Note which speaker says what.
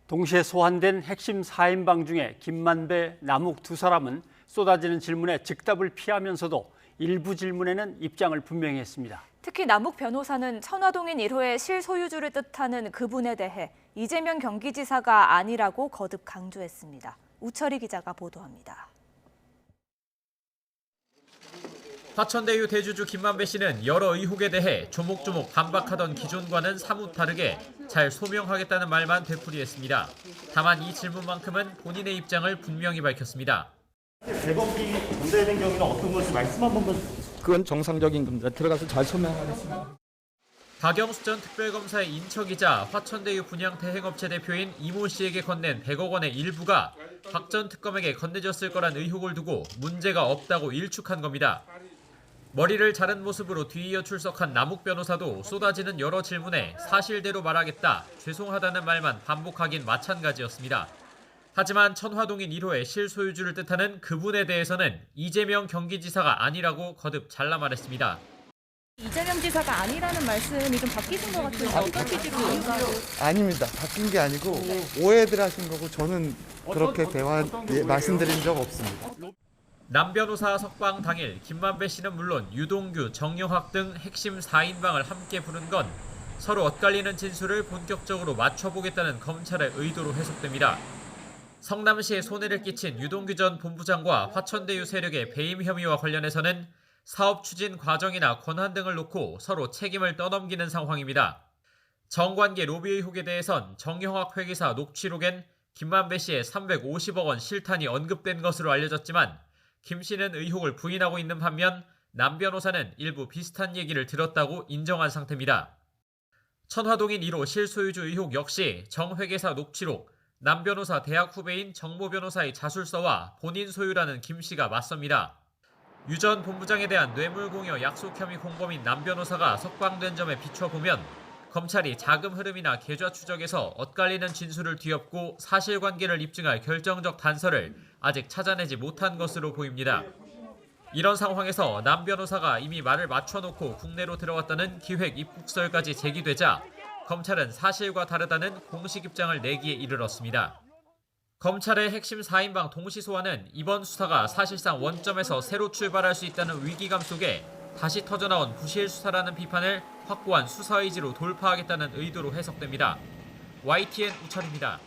Speaker 1: 동시에 소환된 핵심 4인방 중에 김만배, 남욱 두 사람은 쏟아지는 질문에 즉답을 피하면서도 일부 질문에는 입장을 분명히 했습니다.
Speaker 2: 특히 남욱 변호사는 천화동인 1호의 실소유주를 뜻하는 그분에 대해 이재명 경기지사가 아니라고 거듭 강조했습니다. 우철희 기자가 보도합니다.
Speaker 3: 화천대유 대주주 김만배 씨는 여러 의혹에 대해 조목조목 반박하던 기존과는 사뭇 다르게 잘 소명하겠다는 말만 되풀이했습니다. 다만 이 질문만큼은 본인의 입장을 분명히 밝혔습니다.
Speaker 4: 대법이 문제되는 경우는 어떤 것이 말씀 한 번만.
Speaker 5: 그건 정상적인 겁니다. 들어가서 잘 소명하겠습니다.
Speaker 3: 박영수 전 특별검사의 인척이자 화천대유 분양 대행업체 대표인 이모 씨에게 건넨 100억 원의 일부가 박 전 특검에게 건네졌을 거란 의혹을 두고 문제가 없다고 일축한 겁니다. 머리를 자른 모습으로 뒤이어 출석한 남욱 변호사도 쏟아지는 여러 질문에 사실대로 말하겠다, 죄송하다는 말만 반복하긴 마찬가지였습니다. 하지만 천화동인 1호의 실소유주를 뜻하는 그분에 대해서는 이재명 경기지사가 아니라고 거듭 잘라 말했습니다.
Speaker 2: 이재명 지사가 아니라는 말씀이 좀 바뀌신 것 같은데 어떤 취지로 이유가요?
Speaker 6: 아닙니다. 바뀐 게 아니고 오해들 하신 거고 저는 그렇게 말씀드린 적 없습니다.
Speaker 3: 남 변호사 석방 당일 김만배 씨는 물론 유동규, 정영학 등 핵심 4인방을 함께 부른 건 서로 엇갈리는 진술을 본격적으로 맞춰보겠다는 검찰의 의도로 해석됩니다. 성남시에 손해를 끼친 유동규 전 본부장과 화천대유 세력의 배임 혐의와 관련해서는 사업 추진 과정이나 권한 등을 놓고 서로 책임을 떠넘기는 상황입니다. 정관계 로비 의혹에 대해선 정영학 회계사 녹취록엔 김만배 씨의 350억 원 실탄이 언급된 것으로 알려졌지만 김 씨는 의혹을 부인하고 있는 반면 남 변호사는 일부 비슷한 얘기를 들었다고 인정한 상태입니다. 천화동인 1호 실소유주 의혹 역시 정 회계사 녹취록, 남 변호사 대학 후배인 정모 변호사의 자술서와 본인 소유라는 김 씨가 맞섭니다. 유 전 본부장에 대한 뇌물공여 약속 혐의 공범인 남 변호사가 석방된 점에 비춰보면 검찰이 자금 흐름이나 계좌 추적에서 엇갈리는 진술을 뒤엎고 사실관계를 입증할 결정적 단서를 아직 찾아내지 못한 것으로 보입니다. 이런 상황에서 남 변호사가 이미 말을 맞춰놓고 국내로 들어왔다는 기획 입국설까지 제기되자 검찰은 사실과 다르다는 공식 입장을 내기에 이르렀습니다. 검찰의 핵심 4인방 동시 소환은 이번 수사가 사실상 원점에서 새로 출발할 수 있다는 위기감 속에 다시 터져나온 부실 수사라는 비판을 확고한 수사 의지로 돌파하겠다는 의도로 해석됩니다. YTN 우철입니다.